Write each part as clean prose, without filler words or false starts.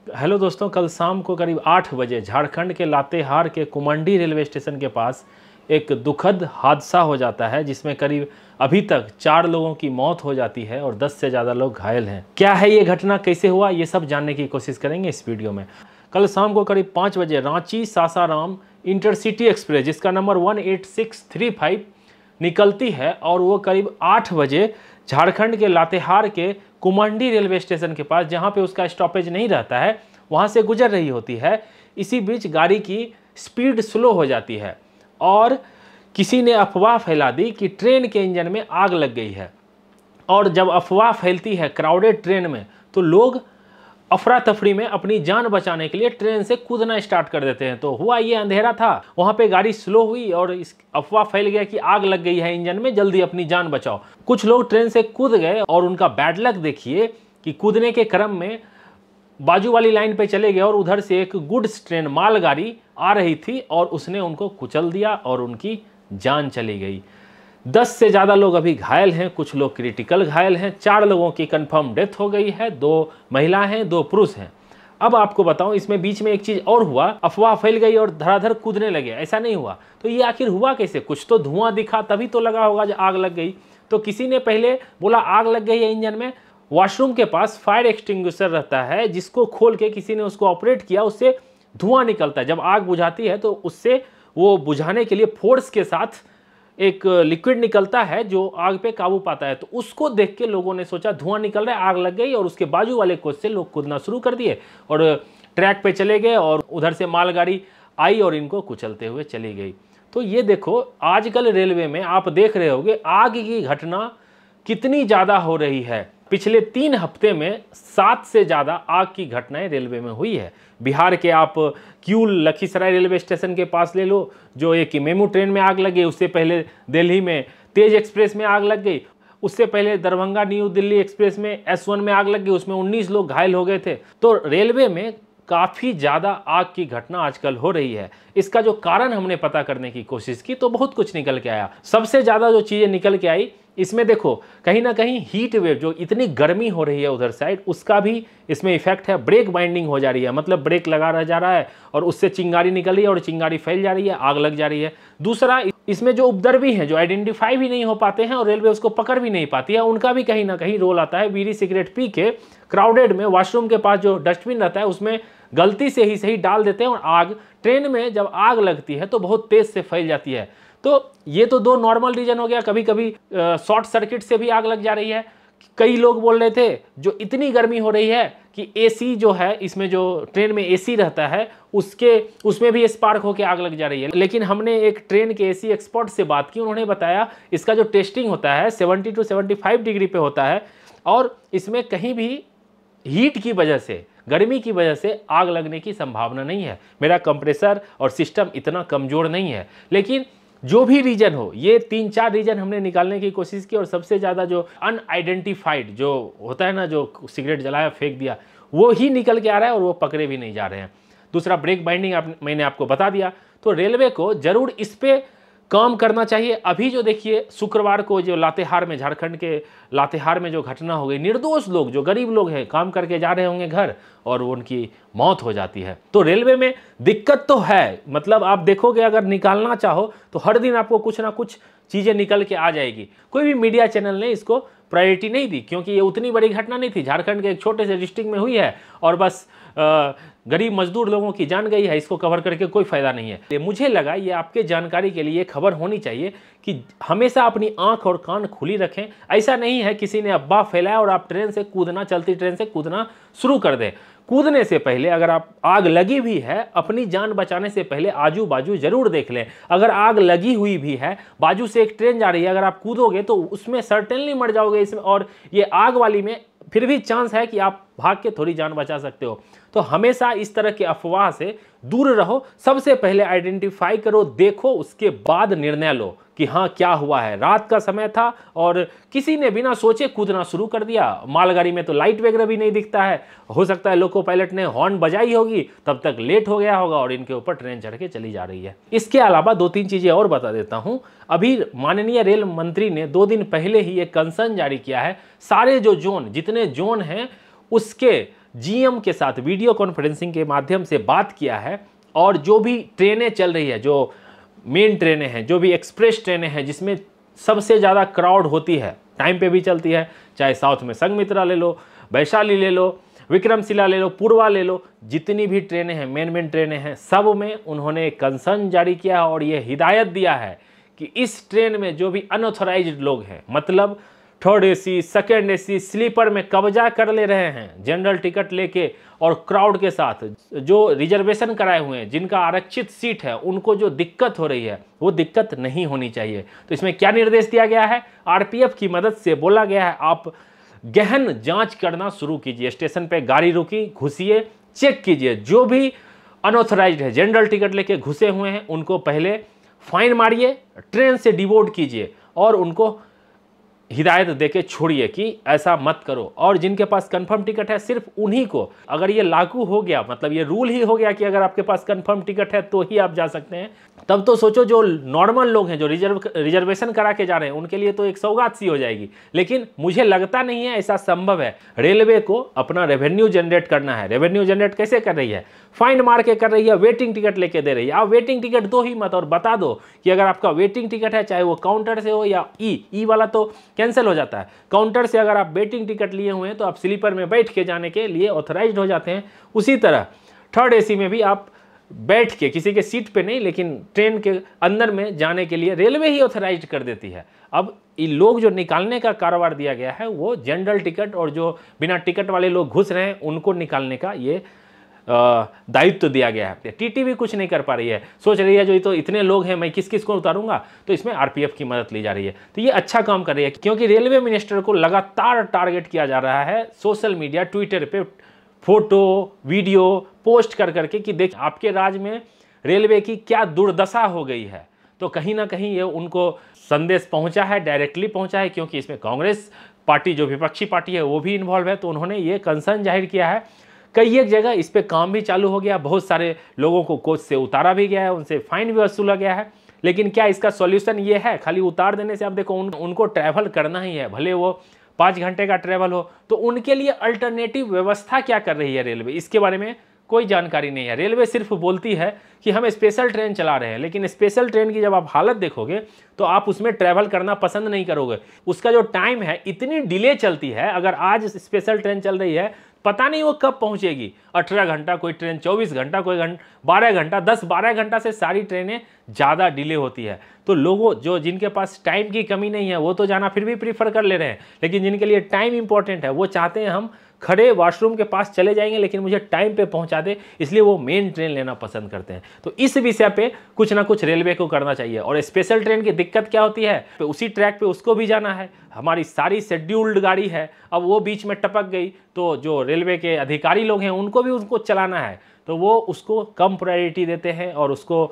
Hello दोस्तों, कल शाम को करीब 8 बजे झारखंड के लातेहार के कुमंडी रेलवे स्टेशन के पास एक दुखद हादसा हो जाता है, जिसमें करीब अभी तक 4 लोगों की मौत हो जाती है और 10 से ज़्यादा लोग घायल हैं। क्या है ये घटना, कैसे हुआ, ये सब जानने की कोशिश करेंगे इस वीडियो में। कल शाम को करीब 5 बजे रांची सासाराम इंटरसिटी एक्सप्रेस, जिसका नंबर 18635 निकलती है और वो करीब 8 बजे झारखंड के लातेहार के कुमंडी रेलवे स्टेशन के पास, जहाँ पे उसका स्टॉपेज नहीं रहता है, वहाँ से गुजर रही होती है। इसी बीच गाड़ी की स्पीड स्लो हो जाती है और किसी ने अफवाह फैला दी कि ट्रेन के इंजन में आग लग गई है। और जब अफवाह फैलती है क्राउडेड ट्रेन में, तो लोग अफरा तफरी में अपनी जान बचाने के लिए ट्रेन से कूदना स्टार्ट कर देते हैं। तो हुआ ये, अंधेरा था, वहाँ पे गाड़ी स्लो हुई और इस अफवाह फैल गया कि आग लग गई है इंजन में, जल्दी अपनी जान बचाओ। कुछ लोग ट्रेन से कूद गए और उनका बैड लक देखिए कि कूदने के क्रम में बाजू वाली लाइन पे चले गए और उधर से एक गुड्स ट्रेन, मालगाड़ी आ रही थी और उसने उनको कुचल दिया और उनकी जान चली गई। 10 से ज़्यादा लोग अभी घायल हैं, कुछ लोग क्रिटिकल घायल हैं। 4 लोगों की कंफर्म डेथ हो गई है, 2 महिला हैं, 2 पुरुष हैं। अब आपको बताऊं, इसमें बीच में एक चीज़ और हुआ, अफवाह फैल गई और धड़ाधड़ कूदने लगे, ऐसा नहीं हुआ। तो ये आखिर हुआ कैसे? कुछ तो धुआं दिखा, तभी तो लगा होगा जब आग लग गई। तो किसी ने पहले बोला आग लग गई है इंजन में। वॉशरूम के पास फायर एक्सटिंग्विशर रहता है, जिसको खोल के किसी ने उसको ऑपरेट किया, उससे धुआं निकलता है। जब आग बुझाती है तो उससे वो बुझाने के लिए फोर्स के साथ एक लिक्विड निकलता है जो आग पे काबू पाता है। तो उसको देख के लोगों ने सोचा धुआं निकल रहा है, आग लग गई, और उसके बाजू वाले कोच से लोग कूदना शुरू कर दिए और ट्रैक पे चले गए और उधर से मालगाड़ी आई और इनको कुचलते हुए चली गई। तो ये देखो, आजकल रेलवे में आप देख रहे होंगे आग की घटना कितनी ज़्यादा हो रही है। पिछले 3 हफ्ते में 7 से ज़्यादा आग की घटनाएं रेलवे में हुई है। बिहार के आप किऊल लखीसराय रेलवे स्टेशन के पास ले लो, जो एक मेमू ट्रेन में आग लग गई। उससे पहले दिल्ली में तेज एक्सप्रेस में आग लग गई। उससे पहले दरभंगा न्यू दिल्ली एक्सप्रेस में S1 में आग लग गई, उसमें 19 लोग घायल हो गए थे। तो रेलवे में काफ़ी ज़्यादा आग की घटना आजकल हो रही है। इसका जो कारण हमने पता करने की कोशिश की तो बहुत कुछ निकल के आया। सबसे ज़्यादा जो चीज़ें निकल के आई, इसमें देखो कहीं ना कहीं हीट वेव, जो इतनी गर्मी हो रही है उधर साइड, उसका भी इसमें इफेक्ट है। ब्रेक बाइंडिंग हो जा रही है, मतलब ब्रेक लगा रह जा रहा है और उससे चिंगारी निकल रही है और चिंगारी फैल जा रही है, आग लग जा रही है। दूसरा, इसमें जो उपद्रवी हैं, जो आइडेंटिफाई भी नहीं हो पाते हैं और रेलवे उसको पकड़ भी नहीं पाती है, उनका भी कहीं ना कहीं रोल आता है। बीड़ी सिगरेट पी के क्राउडेड में वॉशरूम के पास जो डस्टबिन रहता है उसमें गलती से ही सही डाल देते हैं और आग, ट्रेन में जब आग लगती है तो बहुत तेज से फैल जाती है। तो ये तो 2 नॉर्मल रीजन हो गया। कभी कभी शॉर्ट सर्किट से भी आग लग जा रही है। कई लोग बोल रहे थे जो इतनी गर्मी हो रही है कि एसी जो है, इसमें जो ट्रेन में एसी रहता है उसमें भी स्पार्क होकर आग लग जा रही है। लेकिन हमने एक ट्रेन के एसी एक्सपर्ट से बात की, उन्होंने बताया इसका जो टेस्टिंग होता है 70 to 75 डिग्री पे होता है और इसमें कहीं भी हीट की वजह से, गर्मी की वजह से आग लगने की संभावना नहीं है। मेरा कंप्रेसर और सिस्टम इतना कमज़ोर नहीं है। लेकिन जो भी रीजन हो, ये 3-4 रीजन हमने निकालने की कोशिश की और सबसे ज़्यादा जो अनआइडेंटिफाइड जो होता है ना, जो सिगरेट जलाया फेंक दिया, वो ही निकल के आ रहा है और वो पकड़े भी नहीं जा रहे हैं। दूसरा, ब्रेक बाइंडिंग मैंने आपको बता दिया। तो रेलवे को ज़रूर इस पर काम करना चाहिए। अभी जो देखिए, शुक्रवार को जो लातेहार में, झारखंड के लातेहार में जो घटना हो गई, निर्दोष लोग, जो गरीब लोग हैं, काम करके जा रहे होंगे घर और उनकी मौत हो जाती है। तो रेलवे में दिक्कत तो है, मतलब आप देखोगे अगर निकालना चाहो तो हर दिन आपको कुछ ना कुछ चीज़ें निकल के आ जाएगी। कोई भी मीडिया चैनल ने इसको प्रायोरिटी नहीं दी, क्योंकि ये उतनी बड़ी घटना नहीं थी। झारखंड के एक छोटे से डिस्ट्रिक्ट में हुई है और बस गरीब मजदूर लोगों की जान गई है, इसको कवर करके कोई फायदा नहीं है। मुझे लगा ये आपके जानकारी के लिए खबर होनी चाहिए कि हमेशा अपनी आंख और कान खुली रखें। ऐसा नहीं है किसी ने अफवाह फैलाया और आप ट्रेन से कूदना, चलती ट्रेन से कूदना शुरू कर दें। कूदने से पहले, अगर आप आग लगी भी है, अपनी जान बचाने से पहले आजू बाजू जरूर देख लें। अगर आग लगी हुई भी है, बाजू से एक ट्रेन जा रही है, अगर आप कूदोगे तो उसमें सर्टेनली मर जाओगे इसमें, और ये आग वाली में फिर भी चांस है कि आप भाग के थोड़ी जान बचा सकते हो। तो हमेशा इस तरह के अफवाह से दूर रहो। सबसे पहले आइडेंटिफाई करो, देखो, उसके बाद निर्णय लो कि हाँ क्या हुआ है। रात का समय था और किसी ने बिना सोचे कूदना शुरू कर दिया। मालगाड़ी में तो लाइट वगैरह भी नहीं दिखता है, हो सकता है लोको पायलट ने हॉर्न बजाई होगी, तब तक लेट हो गया होगा और इनके ऊपर ट्रेन चढ़ के चली जा रही है। इसके अलावा 2-3 चीजें और बता देता हूं। अभी माननीय रेल मंत्री ने 2 दिन पहले ही एक कंसर्न जारी किया है। सारे जो जोन, जितने जोन हैं, उसके जीएम के साथ वीडियो कॉन्फ्रेंसिंग के माध्यम से बात किया है और जो भी ट्रेनें चल रही है, जो मेन ट्रेनें हैं, जो भी एक्सप्रेस ट्रेनें हैं जिसमें सबसे ज़्यादा क्राउड होती है, टाइम पे भी चलती है, चाहे साउथ में संघमित्रा ले लो, वैशाली ले लो, विक्रमशिला ले लो, पूर्वा ले लो, जितनी भी ट्रेनें हैं, मेन ट्रेनें हैं, सब में उन्होंने एक कंसर्न जारी किया और ये हिदायत दिया है कि इस ट्रेन में जो भी अनऑथराइज्ड लोग हैं, मतलब third AC, second AC, sleeper में कब्जा कर ले रहे हैं जनरल टिकट लेके और क्राउड के साथ, जो रिजर्वेशन कराए हुए हैं, जिनका आरक्षित सीट है, उनको जो दिक्कत हो रही है वो दिक्कत नहीं होनी चाहिए। तो इसमें क्या निर्देश दिया गया है? आरपीएफ की मदद से बोला गया है आप गहन जांच करना शुरू कीजिए, स्टेशन पे गाड़ी रुकी, घुसिए, चेक कीजिए, जो भी अनऑथराइज्ड है, जनरल टिकट लेके घुसे हुए हैं, उनको पहले फाइन मारिए, ट्रेन से डिवोर्ट कीजिए और उनको हिदायत देके छोड़िए कि ऐसा मत करो। और जिनके पास कंफर्म टिकट है सिर्फ उन्हीं को, अगर ये लागू हो गया, मतलब ये रूल ही हो गया कि अगर आपके पास कंफर्म टिकट है तो ही आप जा सकते हैं, तब तो सोचो जो नॉर्मल लोग हैं, जो रिजर्वेशन करा के जा रहे हैं, उनके लिए तो एक सौगात सी हो जाएगी। लेकिन मुझे लगता नहीं है ऐसा संभव है। रेलवे को अपना रेवेन्यू जनरेट करना है। रेवेन्यू जनरेट कैसे कर रही है? फाइन मार के कर रही है, वेटिंग टिकट लेके दे रही है। आप वेटिंग टिकट दो ही मत और बता दो कि अगर आपका वेटिंग टिकट है, चाहे वो काउंटर से हो या ई वाला तो कैंसिल हो जाता है, काउंटर से अगर आप वेटिंग टिकट लिए हुए हैं तो आप स्लीपर में बैठ के जाने के लिए ऑथराइज्ड हो जाते हैं। उसी तरह थर्ड एसी में भी आप बैठ के, किसी के सीट पे नहीं लेकिन ट्रेन के अंदर में जाने के लिए रेलवे ही ऑथराइज्ड कर देती है। अब ये लोग जो निकालने का कारोबार दिया गया है वो जनरल टिकट और जो बिना टिकट वाले लोग घुस रहे हैं उनको निकालने का ये दायित्व दिया गया है। टीटी भी कुछ नहीं कर पा रही है, सोच रही है जो तो इतने लोग हैं मैं किस किस को उतारूंगा, तो इसमें आरपीएफ की मदद ली जा रही है। तो ये अच्छा काम कर रही है, क्योंकि रेलवे मिनिस्टर को लगातार टारगेट किया जा रहा है सोशल मीडिया, ट्विटर पे फोटो वीडियो पोस्ट कर करके कि देख आपके राज्य में रेलवे की क्या दुर्दशा हो गई है। तो कहीं ना कहीं ये उनको संदेश पहुंचा है, डायरेक्टली पहुंचा है, क्योंकि इसमें कांग्रेस पार्टी जो विपक्षी पार्टी है वो भी इन्वॉल्व है। तो उन्होंने ये कंसर्न जाहिर किया है। कई एक जगह इस पे काम भी चालू हो गया, बहुत सारे लोगों को कोच से उतारा भी गया है, उनसे फाइन भी वसूला गया है। लेकिन क्या इसका सॉल्यूशन ये है खाली उतार देने से? आप देखो उनको ट्रैवल करना ही है, भले वो 5 घंटे का ट्रैवल हो, तो उनके लिए अल्टरनेटिव व्यवस्था क्या कर रही है रेलवे, इसके बारे में कोई जानकारी नहीं है। रेलवे सिर्फ बोलती है कि हम स्पेशल ट्रेन चला रहे हैं, लेकिन स्पेशल ट्रेन की जब आप हालत देखोगे तो आप उसमें ट्रैवल करना पसंद नहीं करोगे। उसका जो टाइम है इतनी डिले चलती है, अगर आज स्पेशल ट्रेन चल रही है पता नहीं वो कब पहुंचेगी। 18 घंटा कोई ट्रेन, 24 घंटा कोई 12 घंटा, 10-12 घंटा से सारी ट्रेनें ज़्यादा डिले होती है। तो लोगों जो जिनके पास टाइम की कमी नहीं है वो तो जाना फिर भी प्रीफर कर ले रहे हैं, लेकिन जिनके लिए टाइम इंपॉर्टेंट है वो चाहते हैं हम खड़े वॉशरूम के पास चले जाएंगे लेकिन मुझे टाइम पे पहुंचा दे, इसलिए वो मेन ट्रेन लेना पसंद करते हैं। तो इस विषय पे कुछ ना कुछ रेलवे को करना चाहिए। और स्पेशल ट्रेन की दिक्कत क्या होती है, तो उसी ट्रैक पे उसको भी जाना है, हमारी सारी शेड्यूल्ड गाड़ी है, अब वो बीच में टपक गई तो जो रेलवे के अधिकारी लोग हैं उनको भी उसको चलाना है, तो वो उसको कम प्रायोरिटी देते हैं और उसको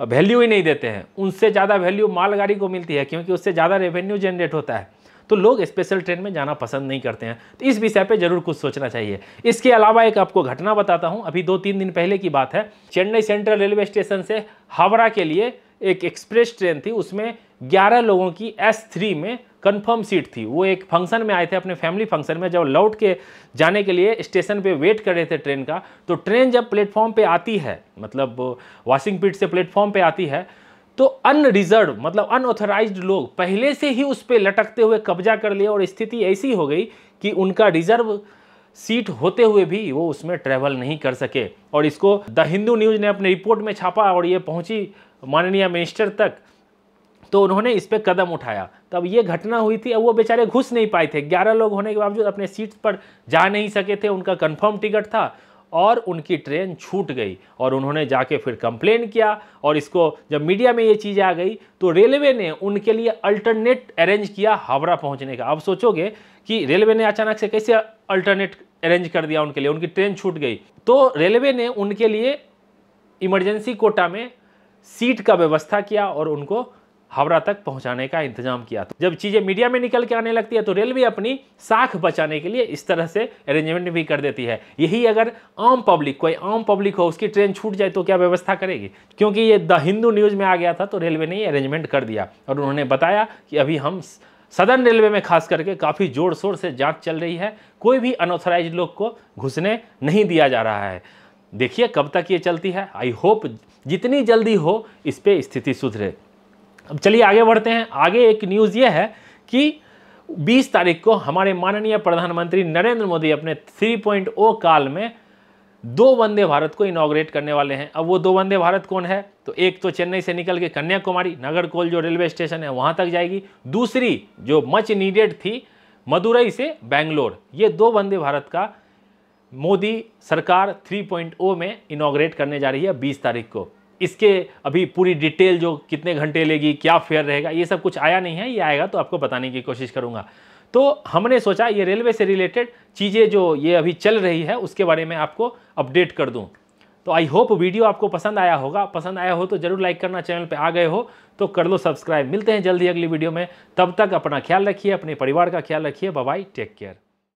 वैल्यू ही नहीं देते हैं। उनसे ज़्यादा वैल्यू मालगाड़ी को मिलती है क्योंकि उससे ज़्यादा रेवेन्यू जनरेट होता है। तो लोग स्पेशल ट्रेन में जाना पसंद नहीं करते हैं। तो इस विषय पे जरूर कुछ सोचना चाहिए। इसके अलावा एक आपको घटना बताता हूं, अभी 2-3 दिन पहले की बात है। चेन्नई सेंट्रल रेलवे स्टेशन से हावड़ा के लिए एक एक्सप्रेस ट्रेन थी, उसमें 11 लोगों की S3 में कंफर्म सीट थी। वो एक फंक्शन में आए थे, अपने फैमिली फंक्शन में, जब लौट के जाने के लिए स्टेशन पे वेट कर रहे थे ट्रेन का, तो ट्रेन जब प्लेटफॉर्म पे आती है, मतलब वाशिंगपीट से प्लेटफॉर्म पे आती है, तो अनरिजर्व मतलब अनऑथराइज्ड लोग पहले से ही उस पर लटकते हुए कब्जा कर लिए और स्थिति ऐसी हो गई कि उनका रिजर्व सीट होते हुए भी वो उसमें ट्रैवल नहीं कर सके। और इसको द हिंदू न्यूज़ ने अपने रिपोर्ट में छापा और ये पहुंची माननीय मिनिस्टर तक, तो उन्होंने इस पर कदम उठाया। तब ये घटना हुई थी। अब वो बेचारे घुस नहीं पाए थे, 11 लोग होने के बावजूद अपने सीट पर जा नहीं सके थे, उनका कंफर्म टिकट था और उनकी ट्रेन छूट गई। और उन्होंने जाके फिर कंप्लेन किया और इसको जब मीडिया में ये चीज़ आ गई तो रेलवे ने उनके लिए अल्टरनेट अरेंज किया हावड़ा पहुंचने का। अब सोचोगे कि रेलवे ने अचानक से कैसे अल्टरनेट अरेंज कर दिया उनके लिए, उनकी ट्रेन छूट गई। तो रेलवे ने उनके लिए इमरजेंसी कोटा में सीट का व्यवस्था किया और उनको हावड़ा तक पहुंचाने का इंतजाम किया। तो जब चीज़ें मीडिया में निकल के आने लगती है तो रेलवे अपनी साख बचाने के लिए इस तरह से अरेंजमेंट भी कर देती है। यही अगर आम पब्लिक, कोई आम पब्लिक हो, उसकी ट्रेन छूट जाए तो क्या व्यवस्था करेगी? क्योंकि ये द हिंदू न्यूज़ में आ गया था तो रेलवे ने ये अरेंजमेंट कर दिया और उन्होंने बताया कि अभी हम सदर्न रेलवे में खास करके काफ़ी जोर शोर से जांच चल रही है, कोई भी अनऑथराइज्ड लोग को घुसने नहीं दिया जा रहा है। देखिए कब तक ये चलती है। आई होप जितनी जल्दी हो इस पे स्थिति सुधरे। अब चलिए आगे बढ़ते हैं। आगे एक न्यूज़ ये है कि 20 तारीख को हमारे माननीय प्रधानमंत्री नरेंद्र मोदी अपने 3.0 काल में 2 वंदे भारत को इनॉग्रेट करने वाले हैं। अब वो 2 वंदे भारत कौन है? तो एक तो चेन्नई से निकल के कन्याकुमारी नागरकोइल जो रेलवे स्टेशन है वहाँ तक जाएगी। दूसरी जो मच नीडेड थी मदुरई से बेंगलोर। ये 2 वंदे भारत का मोदी सरकार 3.0 में इनॉग्रेट करने जा रही है 20 तारीख को। इसके अभी पूरी डिटेल जो कितने घंटे लेगी, क्या फेयर रहेगा, ये सब कुछ आया नहीं है। ये आएगा तो आपको बताने की कोशिश करूँगा। तो हमने सोचा ये रेलवे से रिलेटेड चीज़ें जो ये अभी चल रही है उसके बारे में आपको अपडेट कर दूं। तो आई होप वीडियो आपको पसंद आया होगा। पसंद आया हो तो जरूर लाइक करना, चैनल पे आ गए हो तो कर लो सब्सक्राइब। मिलते हैं जल्दी अगली वीडियो में, तब तक अपना ख्याल रखिए, अपने परिवार का ख्याल रखिए। Bye bye, take care.